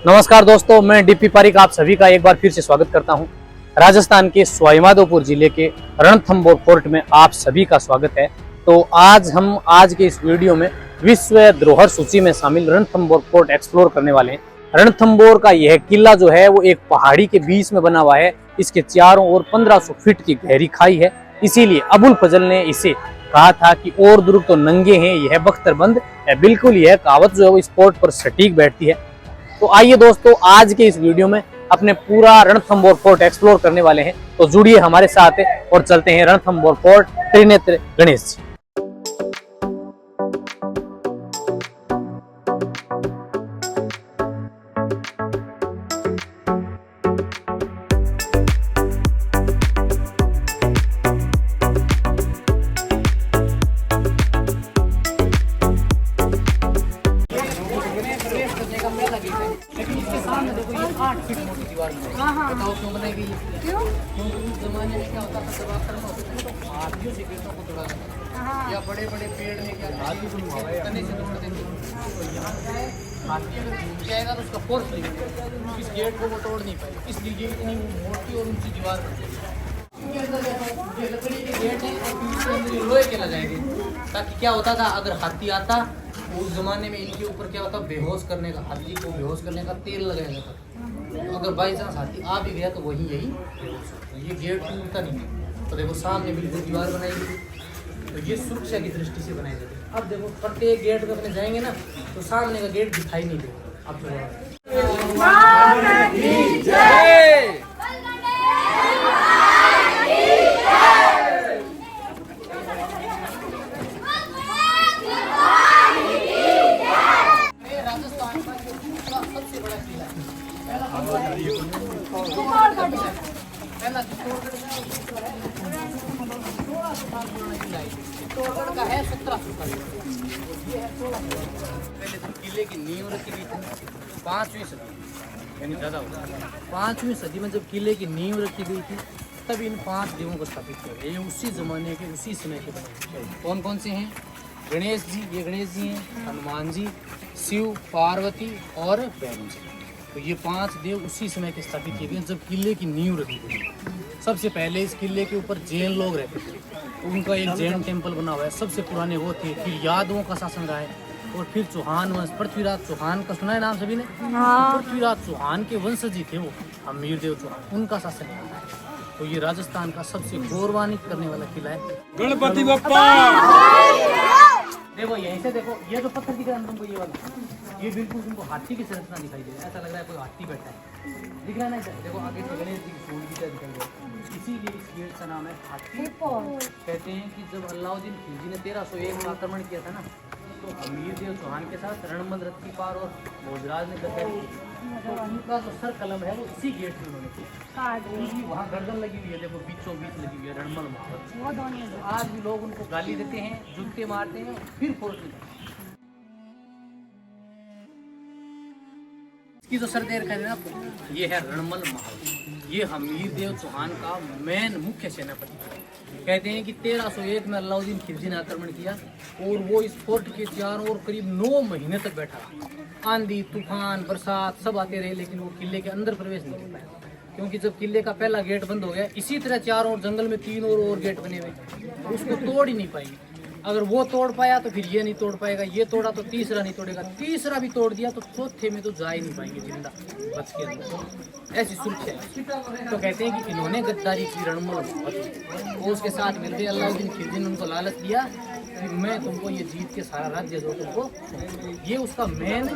नमस्कार दोस्तों, मैं डीपी पारिक आप सभी का एक बार फिर से स्वागत करता हूं। राजस्थान के सवाईमाधोपुर जिले के रणथंभौर फोर्ट में आप सभी का स्वागत है। तो आज के इस वीडियो में विश्व धरोहर सूची में शामिल रणथंभौर फोर्ट एक्सप्लोर करने वाले हैं। रणथंभौर का यह किला जो है वो एक पहाड़ी के बीच में बना हुआ है। इसके चारों ओर 1500 फीट की गहरी खाई है, इसीलिए अबुल फजल ने इसे कहा था कि और दुर्ग तो नंगे हैं, यह बख्तरबंद है। बिल्कुल यह कहावत जो है वो इस पोर्ट पर सटीक बैठती है। तो आइए दोस्तों, आज के इस वीडियो में अपने पूरा रणथंभौर फोर्ट एक्सप्लोर करने वाले हैं। तो जुड़िए हमारे साथ और चलते हैं रणथंभौर फोर्ट त्रिनेत्र गणेश जी। लेकिन इसके सामने देखो ये 8 फीट मोटी दीवार है। बताओ क्यों बनाई गई है? क्यों? उस जमाने में क्या होता था, जब आक्रमण होते थे तो हाथियों से गेटों को तोड़ा जाता था, या बड़े बड़े पेड़ में क्या हाथी तने से तोड़ देते थे। तो यहाँ क्या है, हाथी अगर घूम जाएगा तो उसका फोर्स लगेगा, इस गेट को वो तोड़ नहीं पाए, इसलिए ये इतनी मोटी और ऊंची दीवार बन गई। ये लकड़ी के गेट है और लोहे के लगाएंगे, ताकि क्या होता था, अगर हाथी आता उस जमाने में इनके ऊपर क्या होता, बेहोश करने का, हाथी को बेहोश करने का तेल लगाया जाता था। तो अगर बाई चांस हाथी आ भी गया तो वही यही बेहोश होता। ये गेट टूटता नहीं है। तो देखो सामने बिल्कुल दीवार बनाई गई, तो ये सुरक्षा की दृष्टि से बनाई जाती है। अब देखो प्रत्येक गेट पे अपने जाएंगे ना तो सामने का गेट दिखाई नहीं देगा। अब चित्तौड़गढ़ का है 1700 ये है 1600। पहले तो किले की नींव रखी गई थी 5वीं सदी, यानी ज़्यादा होगा 5वीं सदी में जब किले की नींव रखी गई थी तब इन 5 देवों को स्थापित किया गया। ये उसी जमाने के उसी समय के बने। कौन कौन से हैं? गणेश जी, ये गणेश जी हैं, हनुमान जी, शिव, पार्वती और भैरव जी। तो ये 5 देव उसी समय के स्थापित किए गए जब किले की नींव रखी गई। सबसे पहले इस किले के ऊपर जैन लोग रहते थे, उनका एक जैन टेम्पल बना हुआ है, सबसे पुराने वो थे। फिर यादवों का शासन रहा है, और फिर चौहान वंश, पृथ्वीराज चौहान का सुना है नाम सभी ने? पृथ्वीराज चौहान के वंशज थे वो, हमीर देव चौहान, उनका शासन है। तो ये राजस्थान का सबसे गौरवान्वित करने वाला किला है। गणपति बप्पा। देखो यहीं से देखो, ये जो पत्थर दिख रहा है तुमको, ये वाला, ये बिल्कुल तुमको हाथी की संरचना दिखाई दे रहा है। ऐसा लग रहा है कोई हाथी बैठा है, दिख रहा है ना? देखो आगे से गणेश जी की सूंड की तरह दिखाई दे रहा है। इसीलिए इस गेट का नाम है हाथी। कहते हैं कि जब अलाउद्दीन खिलजी ने 1301 में आक्रमण किया था ना, तो हमीर देव चौहान के साथ रणमल रत्तीपार और भोजराज ने गद्दारी की, तो उनका जो सर कलम है वो इसी गेट में उन्होंने किया। वहाँ गर्दन लगी हुई है, देखो बीचों बीच लगी हुई है रणमल महाराज। तो आज भी लोग उनको गाली देते हैं, जूते मारते हैं, फिर फोर्स में इसकी जो सरदेर कहते हैं ना, ये है रणमल महाराज। ये हमीर देव चौहान का मेन मुख्य सेनापति। कहते हैं कि 1301 में अलाउद्दीन खिलजी ने आक्रमण किया और वो इस फोर्ट के चारों ओर करीब 9 महीने तक बैठा रहा। आंधी तूफान बरसात सब आते रहे, लेकिन वो किले के अंदर प्रवेश नहीं कर पाया, क्योंकि जब किले का पहला गेट बंद हो गया, इसी तरह चारों ओर जंगल में 3 और गेट बने हुए, उसको तोड़ ही नहीं पाएंगे। अगर वो तोड़ पाया तो फिर ये नहीं तोड़ पाएगा, ये तोड़ा तो तीसरा नहीं तोड़ेगा, तीसरा भी तोड़ दिया तो चौथे में तो जा ही नहीं पाएंगे जिंदा बच के अंदर। ऐसी सुरक्षा है। तो कहते हैं कि इन्होंने गद्दारी की रणमल और उसके साथ मिलकर अलाउद्दीन खिलजी ने उनको लालच दिया कि मैं तुमको ये जीत के सारा राज्य दो तुमको। ये उसका मेन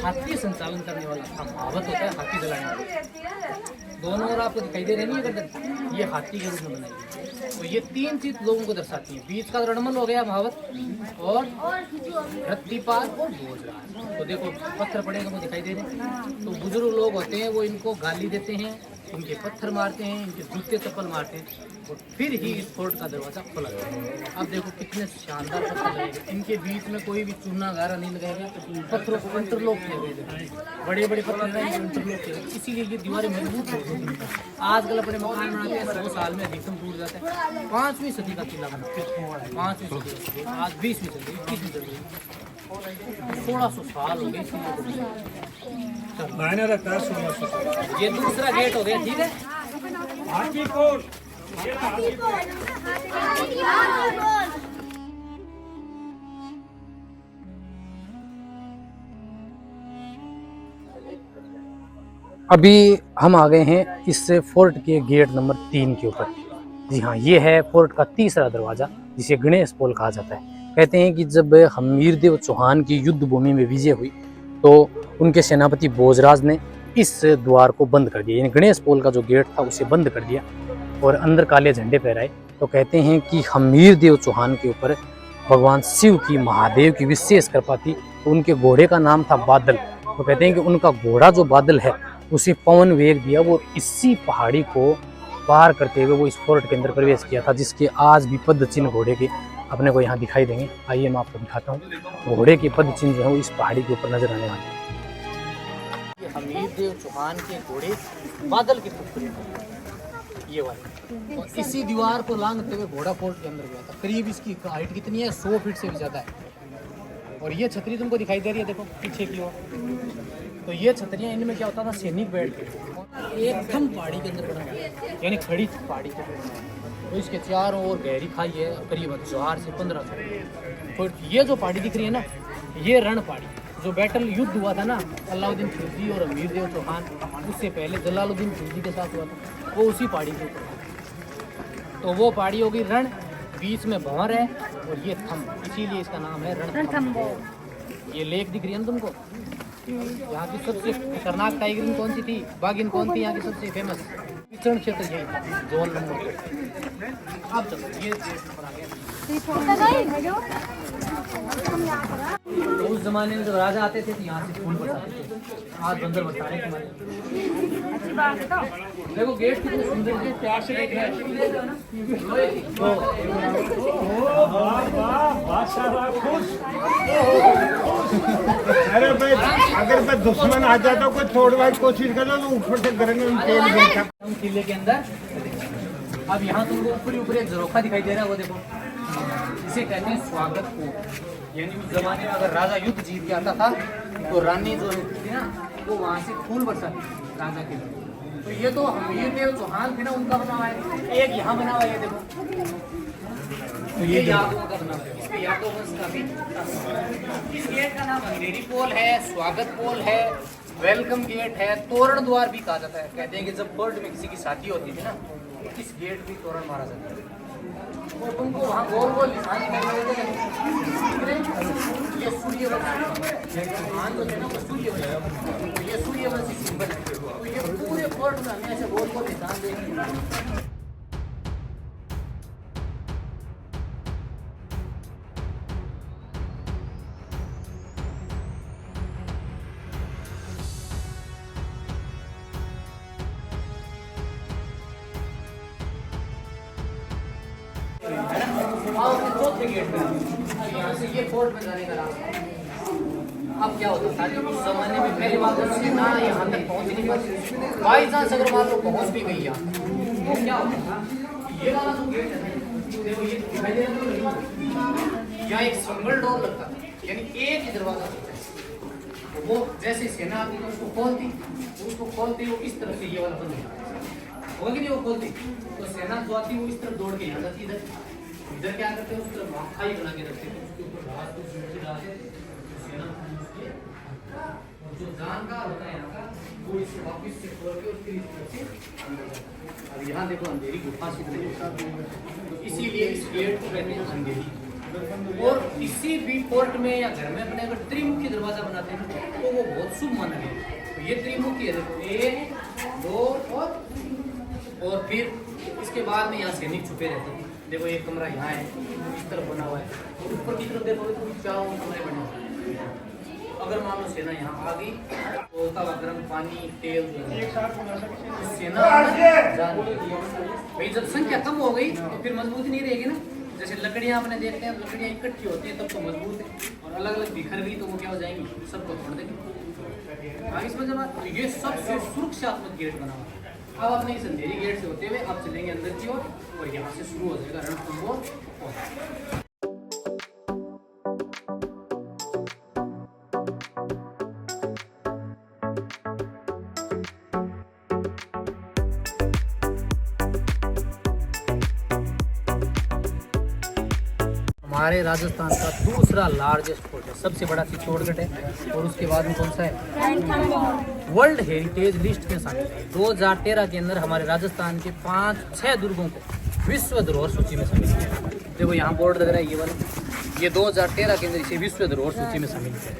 हाथी संचालन करने वाला था, महावत होता है हाथी चलाने वाला। दोनों ओर आपको दिखाई दे रहे नहीं है गर्दन, ये हाथी के रूप में बनाई गई। तो ये 3 चीज लोगों को दर्शाती है। बीच का रणमल हो गया महावत, और रत्तीपाल और भोजराज। तो देखो पत्थर पड़े तुमको दिखाई दे रहे हैं। तो बुजुर्ग लोग होते हैं वो इनको गाली देते हैं, इनके पत्थर मारते हैं, इनके जूते चप्पल मारते हैं, और फिर ही इस फोर्ट का दरवाजा खुला है। अब देखो कितने शानदार पत्थर लगेंगे, इनके बीच में कोई भी चूना गारा नहीं लगाएगा, पत्थरों को इंटरलॉक किया गया, बड़े बड़े पत्थर रहेंगे इंटरलॉक किया गया, इसीलिए ये दीवारें मजबूत होगी। आजकल अपने मकान बनाते हैं 100 साल में अधिकतम टूट जाता है। 5वीं सदी का किला बना, 5वीं सदी, आज 20वीं सदी, 21वीं सदी। 1600 साल हो गए इसीलिए। मायने रखता है 1600। ये दूसरा गेट हो गया, ठीक है। हाथी कौन? अभी हम आ गए हैं इस फोर्ट के गेट नंबर 3 के ऊपर। जी हाँ, ये है फोर्ट का तीसरा दरवाजा, जिसे गणेश पोल कहा जाता है। कहते हैं कि जब हमीरदेव चौहान की युद्ध भूमि में विजय हुई तो उनके सेनापति भोजराज ने इस द्वार को बंद कर दिया, यानी गणेश पोल का जो गेट था उसे बंद कर दिया और अंदर काले झंडे फहराए। तो कहते हैं कि हमीरदेव चौहान के ऊपर भगवान शिव की, महादेव की विशेष कृपा थी। तो उनके घोड़े का नाम था बादल। तो कहते हैं कि उनका घोड़ा जो बादल है उसे पवन वेग दिया, वो इसी पहाड़ी को पार करते हुए वो इस फोर्ट के अंदर प्रवेश किया था, जिसके आज भी पद चिन्ह घोड़े के अपने को यहाँ दिखाई देंगे। आइए मैं आपको दिखाता हूँ। घोड़े के पद चिन्ह जो है वो इस पहाड़ी के ऊपर नजर आने वाले हैं। हमीरदेव चौहान के घोड़े बादल के पुत्र, ये वाले, और इसी दीवार को लांघते हुए घोड़ा फोर्ट के अंदर गया था। करीब इसकी हाइट कितनी है? 100 फीट से भी ज्यादा है। और ये छतरी तुमको दिखाई दे रही है, देखो पीछे की ओर। तो ये छतरियाँ, इनमें क्या होता था, सैनिक बैठते एकदम पहाड़ी के अंदर बना हुआ है, यानी खड़ी पहाड़ी के अंदर। तो इसके चारों ओर गहरी खाई है, करीब 1000 से 1500। तो ये जो पहाड़ी दिख रही है ना, ये रण पहाड़ी, जो बैटल युद्ध हुआ था ना अलाउद्दीन खिलजी और हमीरदेव चौहान, उससे पहले जलालुद्दीन खिलजी के साथ हुआ था, वो उसी पहाड़ी के ऊपर। तो वो पहाड़ी होगी रण, बीच में भंवर है और ये थम, इसीलिए इसका नाम है रणथंभौर। ये लेक दिख रही है ना तुमको, यहाँ की सबसे खतरनाक टाइगरिन कौन सी थी, बाघिन कौन थी यहाँ की सबसे फेमस? विचरण क्षेत्र यही था, जोन नंबर। अब चलो ये नंबर आ गया। तो उस जमाने में जब राजा आते थे तो यहाँ से फूल बरसाते थे, आज बंदर बरसा रहे तुम्हारे। देखो गेट कितने सुंदर से प्यार से देख रहे हैं। अरे भाई, अगर मैं दुश्मन आ जाता कोई तोड़ने की कोशिश कर लो तो ऊपर से करेंगे किले के अंदर। अब यहाँ तुमको ऊपर ऊपर एक झरोखा दिखाई दे रहा है, वो देखो, इसे कहते हैं स्वागत को। यानी उस जमाने में अगर राजा युद्ध जीत के आता था तो रानी जो थी ना, वो वहाँ से फूल बरसाती राजा के लिए। तो ये तो हमीरदेव चौहान थे ना, उनका बना हुआ है। एक यहाँ बना हुआ है, ये देखो, तो ये यादवों का बना हुआ है, इसके यादव वंश का भी। इस गेट का नाम अंधेरी पोल है, स्वागत पोल है, वेलकम गेट है, तोरण द्वार भी कहा जाता है। कहते हैं कि जब फोर्ट में किसी की शादी होती थी ना, तो इस गेट भी तोरण मारा जाता है। और तुमको वहाँ गोल गोल निशान ये सूर्यवंशी, चौहान जो है ना वो सूर्यवंशी, ये सूर्यवंशी सिंबल है। तो ये पूरे फोर्ट में हमें ऐसे गोल गोल निशान देखेंगे। चौथे गेट पे यहाँ से ये फोर्ट में जाने का रास्ता। अब क्या होता था कि उस जमाने में पहली बात तो सेना यहाँ तक पहुँच नहीं पाती। बाई चांस अगर मान लो पहुँच भी गई यहाँ, तो क्या होता था, ये वाला जो गेट है देखो, ये दिखाई दे रहा है, यहाँ एक सिंगल डोर लगता था, यानी एक ही दरवाजा होता है। तो वो जैसे सेना आती तो उसको खोलती वो इस तरफ से ये वाला बंद होगा कि नहीं, वो खोलती तो सेना जो आती वो इस तरफ दौड़ के यहाँ जाती, इधर क्या करते हैं, उस तरफ माखाई बना के रखते हैं, उसके ऊपर घास को सूखी डालते हैं, सेना और जो जानकार होता है यहाँ का वो इसे वापस से खोल के उसके लिए। अब यहाँ देखो अंधेरी गुफा से तो इसीलिए इस गेट को कहते हैं अंधेरी। और किसी भी फोर्ट में या घर में अपने अगर त्रिमुखी दरवाजा बनाते हैं तो वो बहुत शुभ माना गया। तो ये त्रिमुखी है, देखो, 1 2 और फिर इसके बाद में यहाँ सैनिक छुपे रहते हैं। देखो एक कमरा यहाँ है, इस तरफ बना हुआ है, और ऊपर की तरफ देखो तो चारों कमरे बने हुए हैं। अगर मान लो सेना यहाँ आ गई तो तवा गर्म पानी तेल तो सेना भाई जब संख्या कम हो गई तो फिर मजबूत नहीं रहेगी ना। जैसे लकड़ियाँ अपने देखते हैं, लकड़ियाँ इकट्ठी होती हैं तब तो मजबूत है, और अलग अलग बिखर गई तो वो क्या हो जाएंगी, सबको तोड़ देंगे। आगे समझ में तो ये सबसे सुरक्षात्मक गेट बना हुआ है। अब अपने इस अंधेरी गेट से होते हुए अब चलेंगे अंदर की ओर और यहाँ से शुरू हो जाएगा रणथंभौर। हमारे राजस्थान का दूसरा लार्जेस्ट फोर्ट है, सबसे बड़ा चित्तौड़गढ़ है और उसके बाद में कौन सा है, वर्ल्ड हेरिटेज लिस्ट में शामिल है। 2013 के अंदर हमारे राजस्थान के 5-6 दुर्गों को विश्व धरोहर सूची में शामिल किया। देखो यहाँ बोर्ड लग रहा है ये वाला, ये 2013 के अंदर इसे विश्व धरोहर सूची में शामिल किया।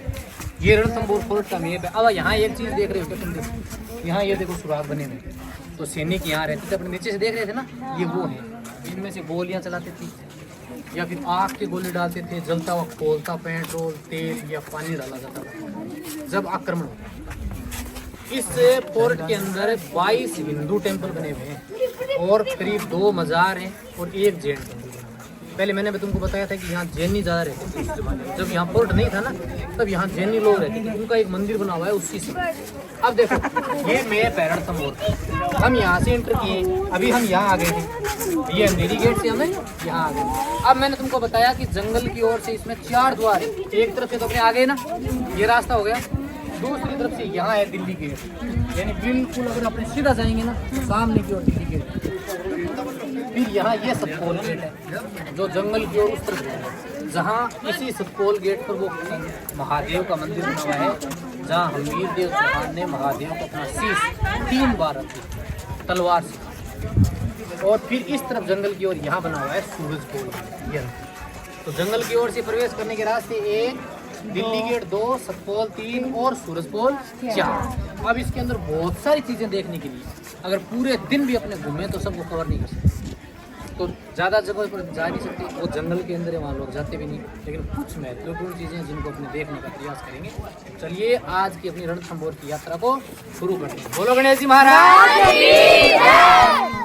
ये रणथंभौर फोर्ट का मैप है। अब यहाँ एक चीज़ देख रहे हो क्या तुम, देखो यहाँ ये देखो सुराग बने हुए, तो सैनिक यहाँ रहते थे, अपने नीचे से देख रहे थे ना, ये वो है, इनमें से गोलियाँ चलाते थे या फिर आग के गोले डालते थे, जलता हुआ खोलता पेट्रोल तेल या पानी डाला जाता था जब आक्रमण होता। इस फोर्ट के अंदर 22 हिंदू टेम्पल बने हुए हैं और करीब 2 मज़ार हैं और 1 जैन टेम्पल। पहले मैंने भी तुमको बताया था कि यहाँ जैनी ज़्यादा रहते थे उस जमाने में, जब यहाँ फोर्ट नहीं था ना तब यहाँ जैनी लोग रहते थे, उनका एक मंदिर बना हुआ है उसी से। अब देखो ये मैप है रणथंभौर, हम यहाँ से एंटर किए, अभी हम यहाँ आ गए थे, ये अंधेरी गेट से हमें यहाँ आ गए। अब मैंने तुमको बताया कि जंगल की ओर से इसमें 4 द्वार है, एक तरफ से तो अपने आ गए ना, ये रास्ता हो गया, दूसरी तरफ से यहाँ है दिल्ली गेट, यानी बिल्कुल अगर अपने सीधा जाएंगे ना सामने की ओर दिल्ली गेट। फिर यहाँ ये सतपोल गेट है जो जंगल की ओर उस तरफ है, जहाँ इसी सतपोल गेट पर वो महादेव का मंदिर बना हुआ है, जहाँ हमीर देव चौहान ने महादेव को अपना शीश 3 बार रखी तलवार से। और फिर इस तरफ जंगल की ओर यहाँ बना हुआ है सूरज पोल। ये तो जंगल की ओर से प्रवेश करने के रास्ते 1, दिल्ली गेट 2, सतपोल 3 और सूरज पोल 4। अब इसके अंदर बहुत सारी चीज़ें देखने के लिए, अगर पूरे दिन भी अपने घूमें तो सबको कवर नहीं कर सकते, तो ज़्यादा जगह पर जा नहीं सकते, वो जंगल के अंदर है, वहाँ लोग जाते भी नहीं, लेकिन कुछ महत्वपूर्ण चीज़ें हैं जिनको अपने देखने का प्रयास करेंगे। चलिए आज की अपनी रणथंभौर की यात्रा को शुरू करते हैं। बोलो गणेश जी महाराज की जय।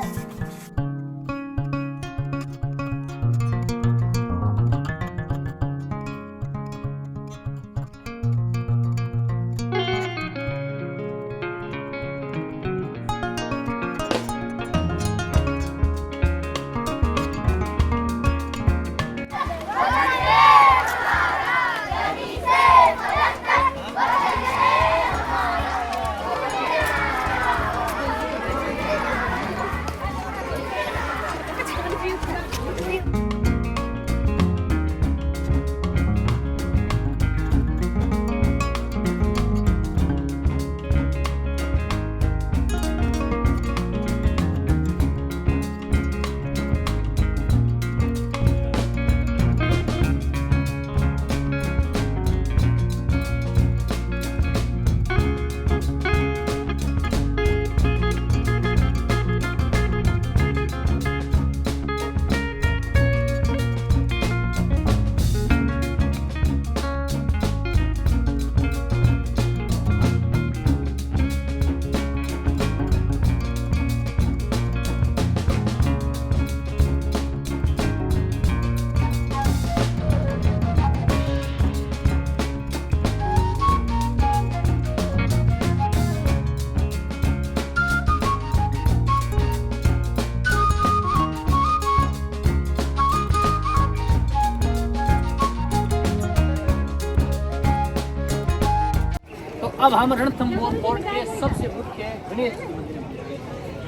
अब हम रणथंभौर फोर्ट के सबसे मुख्य गणेश जी मंदिर में गए।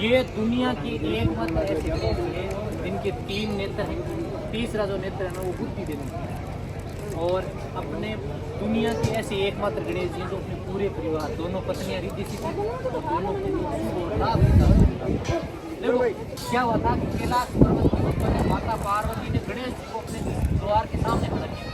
ये दुनिया की एकमात्र ऐसी गणेश है जिनके 3 नेत्र हैं, तीसरा जो नेत्र है ना वो बुद्धि देते हैं। और अपने दुनिया के ऐसे एकमात्र गणेश जी जो अपने पूरे परिवार, दोनों पत्नियां रिद्धि सिद्धि और दोनों देखो क्या हुआ था कि कैलाश पर्वत के ऊपर माता पार्वती ने गणेश जी को अपने द्वार के सामने खड़ा किया,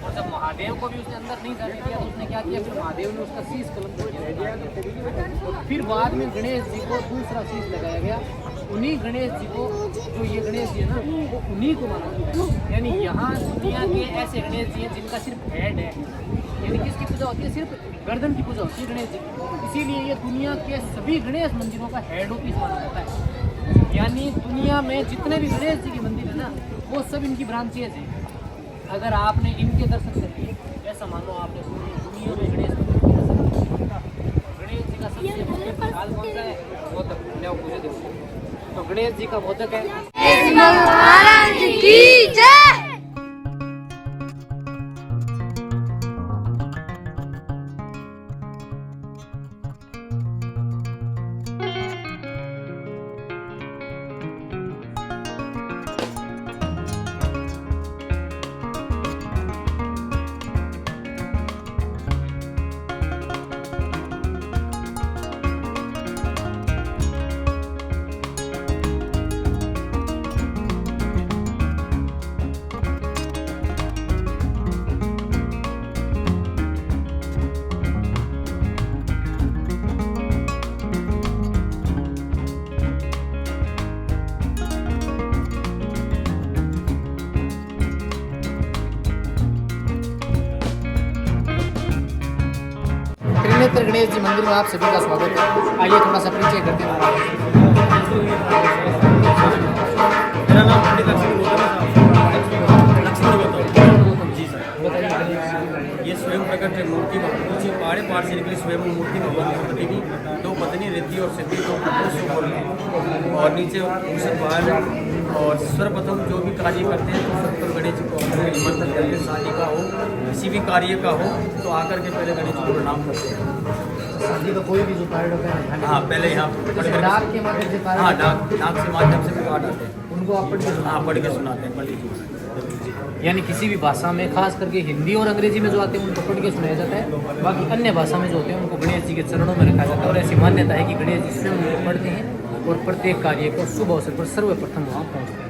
और जब महादेव को भी उसने अंदर नहीं जाने दिया तो उसने क्या किया, फिर महादेव ने उसका शीश कलम कर दिया। फिर बाद में गणेश जी को दूसरा शीश लगाया गया। उन्हीं गणेश जी को, जो ये गणेश जी है ना, वो उन्हीं को माना जाता है। यानी यहाँ दुनिया के ऐसे गणेश जी हैं जिनका सिर्फ हेड है, यानी किसकी पूजा होती है, सिर्फ गर्दन की पूजा होती है गणेश जी की। इसीलिए ये दुनिया के सभी गणेश मंदिरों का हेड ऑफिस माना जाता है। यानी दुनिया में जितने भी गणेश जी के मंदिर है ना, वो सब इनकी ब्रांचेज हैं। अगर आपने इनके दर्शन कर लिए, ऐसा मानो आपने दुनिया में गणेश गणेश जी का सबसे मुख्य प्रसाद कौन सा है, मोदक। ले आओ मुझे देखो, तो गणेश जी का मोदक है। पवित्र गणेश जी मंदिर में आप सभी का स्वागत है। आइए थोड़ा सा परिचय करते हैं। मेरा नाम पंडित लक्ष्मण गौतम जी सर। ये स्वयं प्रकट है मूर्ति नीचे पहाड़े पहाड़ से निकली स्वयं मूर्ति भगवान गणपति की दो पत्नी रिद्धि और सिद्धि को और नीचे उसे बाहर और सर्वप्रथम जो भी कार्य करते हैं तो सर्वप्रथम गणेश जी को निमंत्रण करते हैं। शादी का हो किसी भी कार्य का हो तो आकर के पहले गणेश जी को प्रणाम करते हैं। शादी का कोई भी जो कार्ड होता है हाँ पहले यहाँ डाक के माध्यम से कार्ड हाँ डाक से माध्यम से भी कार्ड आते हैं। उनको आप पढ़ के हाँ पढ़ के सुनाते हैं पंडित जी। यानी किसी भी भाषा में, खास करके हिंदी और अंग्रेजी में जो आते हैं उनको पढ़ के सुनाया जाता है। बाकी अन्य भाषा में जो होते हैं उनको गणेश जी के चरणों में रखा जाता है। और ऐसी मान्यता है कि गणेश जी स्वयं उनको पढ़ते हैं और प्रत्येक कार्य को शुभ अवसर पर सर्वप्रथम वहाँ पहुँचते हैं।